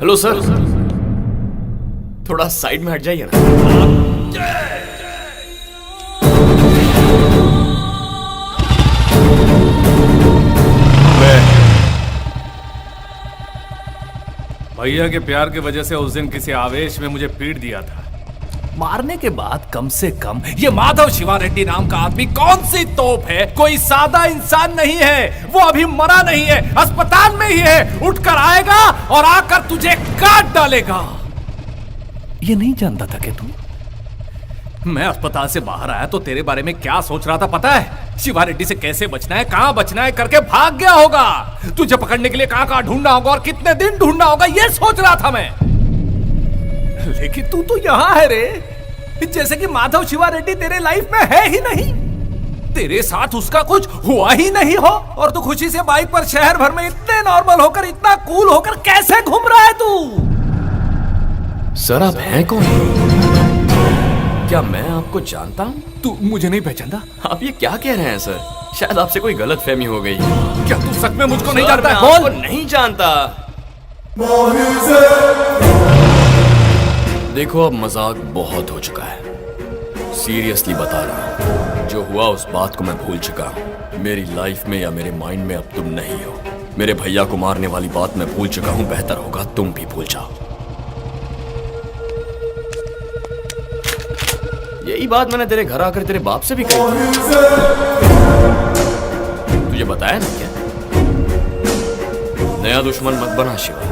Hello sir, थोड़ा side में हट जाइए ना। भैया के प्यार की वजह से उस दिन किसी आवेश में मुझे पीट दिया था। मारने के बाद कम से कम ये माधव शिवा रेड्डी नाम का आदमी कौन सी तोप है, कोई सादा इंसान नहीं है। वो अभी मरा नहीं है, अस्पताल में ही है। उठकर आएगा और आकर तुझे काट डालेगा। ये नहीं जानता था कि तू, मैं अस्पताल से बाहर आया तो तेरे बारे में क्या सोच रहा था पता है? शिवा रेड्डी से कैसे बचना है, कहां बचना है करके भाग गया होगा। तुझे पकड़ने के लिए कहां कहां ढूंढना होगा और कितने दिन ढूंढना होगा ये सोच रहा था मैं। लेकिन तू तो यहां है रे, जैसे कि माधव शिवा रेड्डी तेरे लाइफ में है ही नहीं। तेरे साथ उसका कुछ हुआ ही नहीं हो और तू खुशी से बाइक पर शहर भर में इतने नॉर्मल होकर, इतना कूल होकर कैसे घूम रहा है तू? सर आप हैं कौन? क्या मैं आपको जानता हूं? तू मुझे नहीं पहचानता? आप ये क्या कह रहे हैं सर? शायद आपसे कोई गलतफहमी हो गई। क्या तू सच में मुझको नहीं सर, जानता मैं है? आपको नहीं जानता। देखो अब मजाक बहुत हो चुका है, सीरियसली बता रहा हूं। जो हुआ उस बात को मैं भूल चुका हूं। मेरी लाइफ में या मेरे माइंड में अब तुम नहीं हो। मेरे भैया को मारने वाली बात मैं भूल चुका हूं। बेहतर होगा तुम भी भूल जाओ। यही बात मैंने तेरे घर आकर तेरे बाप से भी कही थी। तुझे बताया ना क्या? नया दुश्मन मत बना शिवा।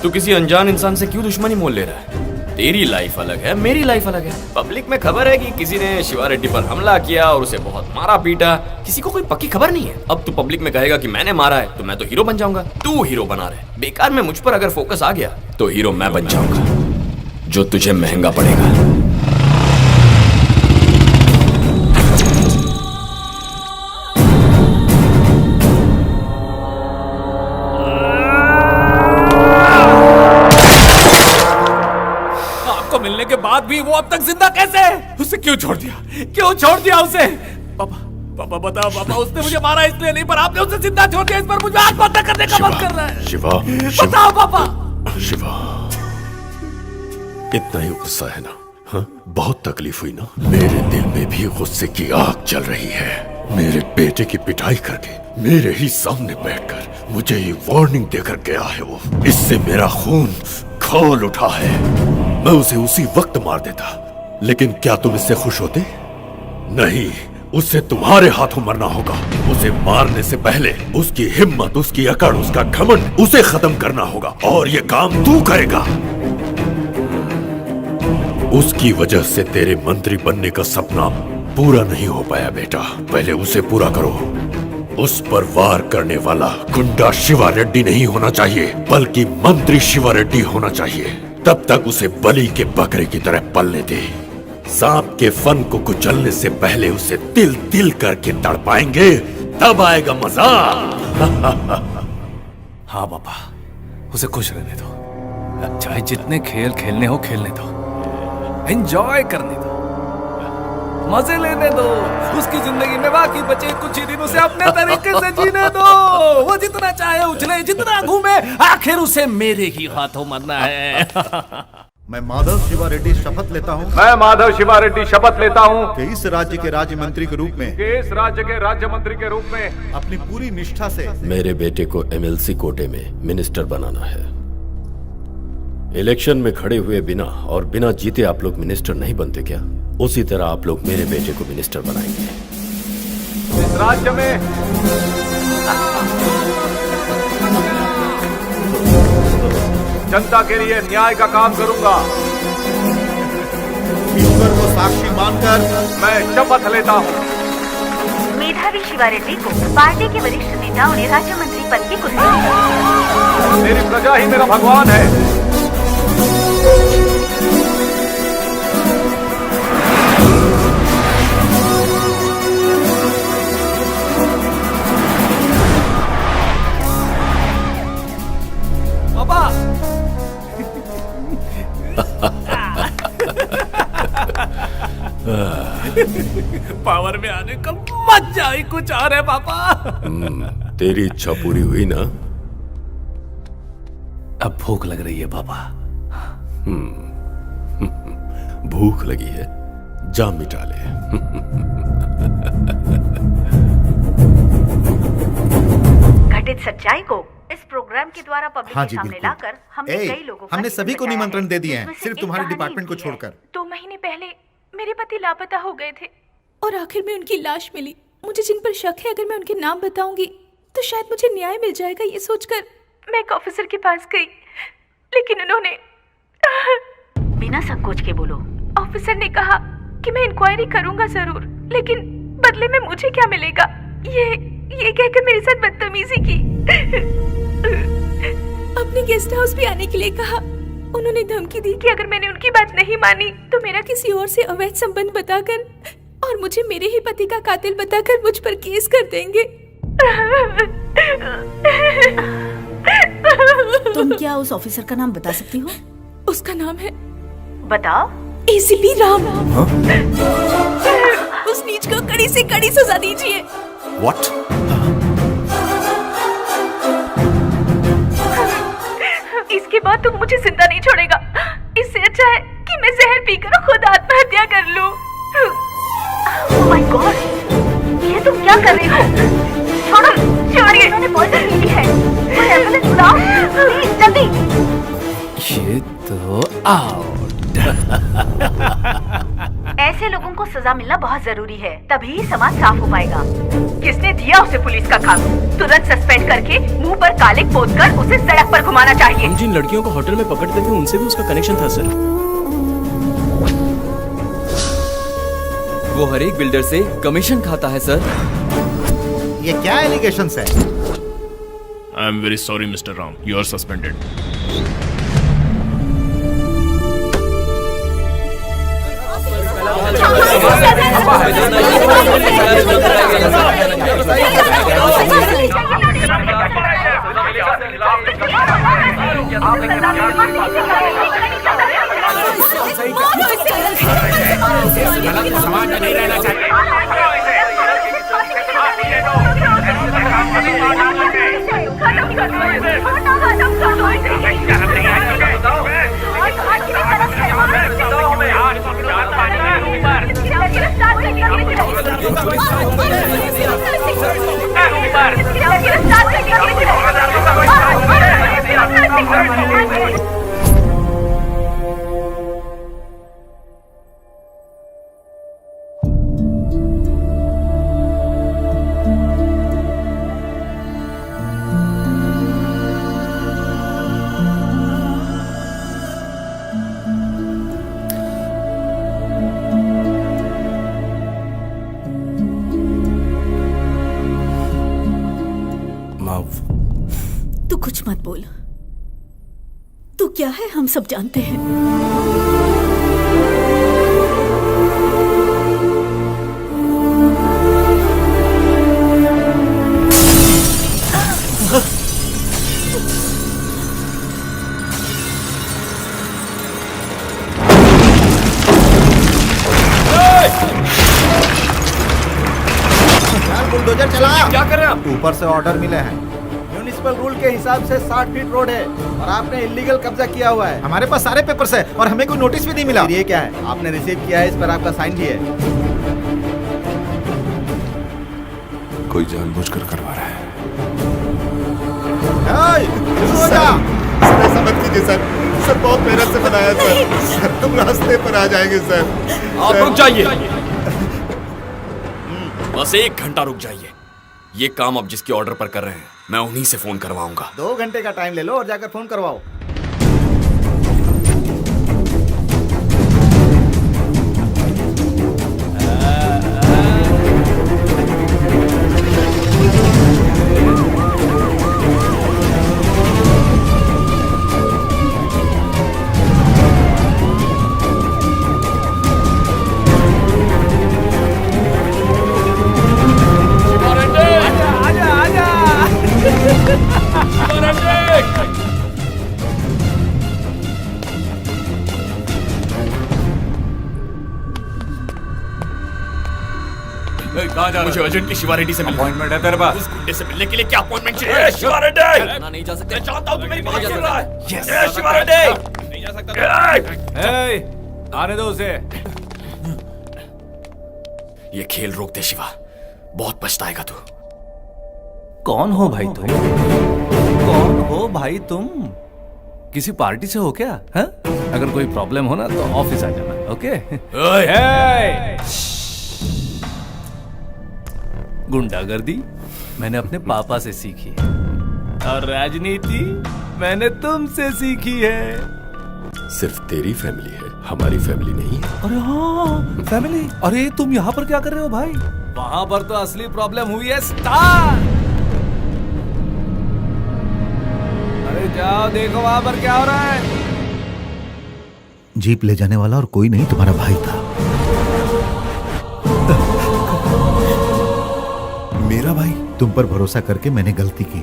तू किसी अनजान इंसान से क्यों दुश्मनी मोल ले रहा है? तेरी लाइफ अलग है, मेरी लाइफ अलग है। पब्लिक में खबर है कि किसी ने शिवा रेड्डी पर हमला किया और उसे बहुत मारा पीटा। किसी को कोई पक्की खबर नहीं है। अब तू पब्लिक में कहेगा कि मैंने मारा है तो मैं तो हीरो बन जाऊंगा। तू हीरो बना रहे बेकार में। मुझ पर अगर फोकस आ गया तो हीरो मैं बन जाऊंगा, जो तुझे महंगा पड़ेगा। मिलने के बाद भी वो अब तक जिंदा कैसे है? उसे क्यों छोड़ दिया? क्यों छोड़ दिया उसे? पापा, पापा बताओ पापा, उसने मुझे मारा इसलिए नहीं, पर आपने उसे जिंदा छोड़ दिया। इस पर मुझे आत्महत्या करने का मन कर रहा है। शिवा, बताओ पापा। शिवा, इतना ही गुस्सा है ना? हाँ? बहुत तकलीफ हुई ना? मेरे दिल में भी गुस्से की आग जल रही है। मेरे बेटे की पिटाई करके मेरे ही सामने बैठकर मुझे ये वार्निंग देकर गया है वो। इससे मेरा खून खौल उठा है। मैं उसे उसी वक्त मार देता, लेकिन क्या तुम इससे खुश होते? नहीं, उससे तुम्हारे हाथों मरना होगा। उसे मारने से पहले उसकी हिम्मत, उसकी अकड़, उसका घमंड, उसे खत्म करना होगा। और ये काम तू करेगा। उसकी वजह से तेरे मंत्री बनने का सपना पूरा नहीं हो पाया बेटा। पहले उसे पूरा करो। उस पर वार करने वाला गुंडा शिवा रेड्डी नहीं होना चाहिए, बल्कि मंत्री शिवा रेड्डी होना चाहिए। तब तक उसे बलि के बकरे की तरह पलने दे। सांप के फन को कुचलने से पहले उसे तिल तिल करके तड़पाएंगे, तब आएगा मजा। हाँ पापा, उसे खुश रहने दो। चाहे जितने खेल खेलने हो खेलने दो, एंजॉय करने दो, मजे लेने दो। उसकी जिंदगी में बाकी बचे कुछ ही दिन उसे अपने तरीके से जीने दो। वो जितना चाहे उछले, जितना घूमे, आखिर उसे मेरे ही हाथों मरना है। मैं माधव शिवा रेड्डी शपथ लेता हूँ। मैं माधव शिवा रेड्डी शपथ लेता हूँ कि इस राज्य के राज्य मंत्री के रूप में, इस राज्य के राज्य मंत्री के रूप में अपनी पूरी निष्ठा से मेरे बेटे को एमएलसी कोटे में मिनिस्टर बनाना है। इलेक्शन में खड़े हुए बिना और बिना जीते आप लोग मिनिस्टर नहीं बनते क्या? उसी तरह आप लोग मेरे बेटे को मिनिस्टर बनाएंगे। इस राज्य में जनता के लिए न्याय का काम करूंगा। ईश्वर को साक्षी मानकर मैं शपथ लेता हूँ। मेधावी शिवा रेड्डी को पार्टी के वरिष्ठ नेताओं ने राज्य मंत्री पद की कुर्सी दी। मेरी प्रजा ही मेरा भगवान है। पापा पावर में आने का मजा ही कुछ और है पापा। तेरी इच्छा पूरी हुई ना? अब भूख लग रही है पापा। भूख लगी है, जा मिटा ले। घटित सच्चाई को इस प्रोग्राम के द्वारा पब्लिक हाँ के जी, सामने बिल्कुल। लाकर हमने कई लोगों का हमने जीवन सभी को बचाया निमंत्रण है। दे दिए हैं, जिसमें से सिर्फ एक तुम्हारे कहानी डिपार्टमेंट को लिखी है। छोड़कर। 2 महीने पहले मेरे पति लापता हो गए थे और आखिर में उनकी लाश मिली। मुझे जिन पर शक है, अगर मैं उनके नाम बताऊंगी तो शायद मुझे न्याय मिल जाएगा। ये सोचकर मैं एक ऑफिसर के पास गई, लेकिन उन्होंने बिना संकोच के बोलो। ऑफिसर ने कहा कि मैं इंक्वायरी करूंगा जरूर, लेकिन बदले में मुझे क्या मिलेगा, ये कहकर मेरे साथ बदतमीजी की। अपने गेस्ट हाउस भी आने के लिए कहा। उन्होंने धमकी दी कि अगर मैंने उनकी बात नहीं मानी तो मेरा किसी और से अवैध संबंध बताकर और मुझे मेरे ही पति का कातिल बताकर मुझ पर केस कर देंगे। तुम क्या उस ऑफिसर का नाम बता सकती हो? उसका नाम है बताओ। एसीपी राम। उस नीच को कड़ी से कड़ी सजा दीजिए। What? इसके बाद तुम मुझे जिंदा नहीं छोड़ेगा। इससे अच्छा है कि मैं जहर पीकर खुद आत्महत्या कर लूं। ओह माय गॉड, ये तुम क्या कर रहे हो? छोड़ो, छोड़िए। उन्होंने पॉइजन पी ली है। कोई एम्बुलेंस बुलाओ, प्लीज जल्दी। ये तो आउट। ऐसे लोगों को सजा मिलना बहुत जरूरी है, तभी समाज साफ हो पाएगा। किसने दिया उसे पुलिस का काम? तुरंत सस्पेंड करके मुंह पर कालिक पोतकर उसे सड़क पर घुमाना चाहिए। हम जिन लड़कियों को होटल में पकड़ते थे उनसे भी उसका कनेक्शन था सर। वो हर एक बिल्डर से कमीशन खाता है सर। ये क्या एलिगेशंस है? I am very sorry mister Ram, you are suspended. समाज में नहीं रहना चाहिए। तू कुछ मत बोल। तू क्या है हम सब जानते हैं। बुलडोजर चला। क्या कर रहे हैं आप? ऊपर से ऑर्डर मिले हैं। म्युनिसिपल रूल के हिसाब से 60 फीट रोड है और आपने इलीगल कब्जा किया हुआ है। हमारे पास सारे पेपर्स है और हमें कोई नोटिस भी नहीं मिला। ये क्या है? आपने रिसीव किया है, इस पर आपका साइन भी है। कोई जानबूझकर करवा रहा है। ऐसा मत कीजिए सर। सर बहुत मेहनत से बनाया सर। तुम रास्ते पर आ जाएंगे सर। आप रुक जाइए। बस 1 घंटा रुक जाइए। ये काम आप जिसके ऑर्डर पर कर रहे हैं, मैं उन्हीं से फोन करवाऊंगा। 2 घंटे का टाइम ले लो और जाकर फोन करवाओ। कहाँ जा रहा मुझे है? अर्जेंटली शिवा रेड्डी से मिलना है। अपॉइंटमेंट है तेरे पास? उस गुंडे से मिलने के लिए क्या अपॉइंटमेंट चाहिए? शिवा रेड्डी! ना नहीं जा सकते। मैं जानता हूँ तू मेरी बात नहीं जा सुन रहा सकते। है। शिवा रेड्डी! नहीं जा सकता। ए, आने दो उसे। ये खेल रोक दे शिवा, बहुत पछताएगा तू। कौन हो भाई तुम? कौन हो भाई तुम? किसी पार्टी से हो क्या? हा? अगर कोई प्रॉब्लम हो ना तो ऑफिस आ जाना, ओके? ओए! गुंडागर्दी मैंने अपने पापा से सीखी है और राजनीति मैंने तुमसे सीखी है। सिर्फ तेरी फैमिली है, हमारी फैमिली नहीं है। अरे हाँ, फैमिली। अरे तुम यहाँ पर क्या कर रहे हो भाई? वहां पर तो असली प्रॉब्लम हुई है स्टार। अरे जाओ देखो वहां पर क्या हो रहा है। जीप ले जाने वाला और कोई नहीं, तुम्हारा भाई था। मेरा भाई? तुम पर भरोसा करके मैंने गलती की,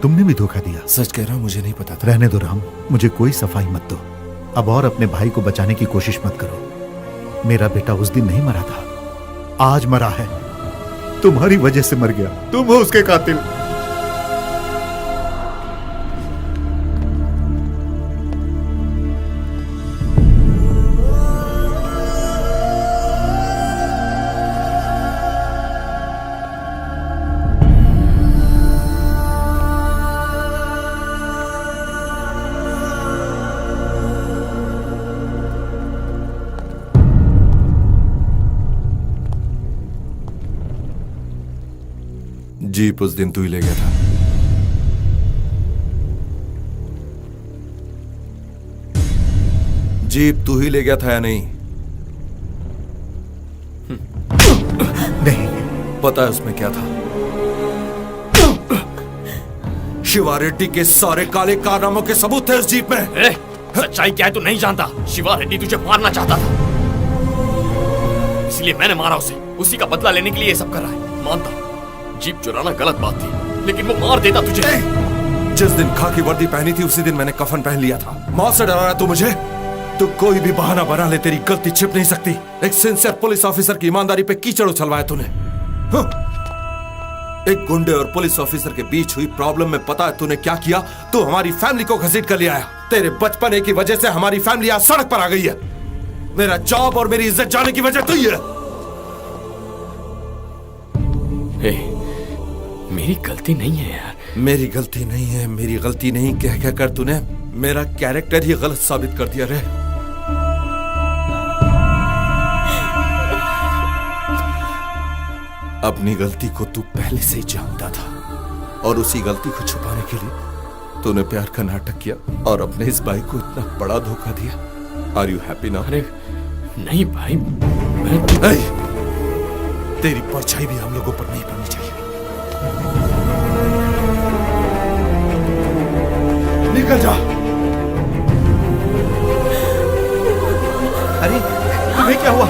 तुमने भी धोखा दिया। सच कह रहा हूं, मुझे नहीं पता था। रहने दो राम, मुझे कोई सफाई मत दो। अब और अपने भाई को बचाने की कोशिश मत करो। मेरा बेटा उस दिन नहीं मरा था, आज मरा है। तुम्हारी वजह से मर गया, तुम हो उसके कातिल। जीप उस दिन तू ही ले गया था। जीप तू ही ले गया था या नहीं? नहीं। पता है उसमें क्या था? शिवा रेड्डी के सारे काले कारनामों के सबूत थे उस जीप में। सच्चाई क्या है तू नहीं जानता। शिवा रेड्डी तुझे मारना चाहता था, इसलिए मैंने मारा उसे। उसी का बदला लेने के लिए ये सब कर रहा है। मानता हूं जीप चुराना गलत बात थी, लेकिन वो मार देता तुझे। जिस दिन खाकी वर्दी पहनी थी उसी दिन मैंने कफन पहन लिया था। मौत से डरा रहा तू मुझे? तू कोई भी बहाना बना ले, तेरी गलती छिप नहीं सकती। एक सिंसियर पुलिस ऑफिसर की ईमानदारी पे कीचड़ उछलवाया तूने। एक गुंडे और पुलिस ऑफिसर के बीच हुई प्रॉब्लम में पता है तूने क्या किया? तू हमारी फैमिली को घसीट कर ले आया। तेरे बचपने की वजह से हमारी फैमिली आज सड़क पर आ गई है। मेरा जॉब और मेरी इज्जत जाने की वजह तू ही है। मेरी गलती नहीं है यार। मेरी गलती नहीं है, मेरी गलती नहीं कह कह कर तूने मेरा कैरेक्टर ही गलत साबित कर दिया रे। अपनी गलती को तू पहले से ही जानता था और उसी गलती को छुपाने के लिए तूने प्यार का नाटक किया और अपने इस भाई को इतना बड़ा धोखा दिया। Are you happy now? अरे नहीं भाई, तेरी परछाई भी हम लोगों पर नहीं पड़नी चाहिए। निकल जा। अरे तुम्हें क्या हुआ?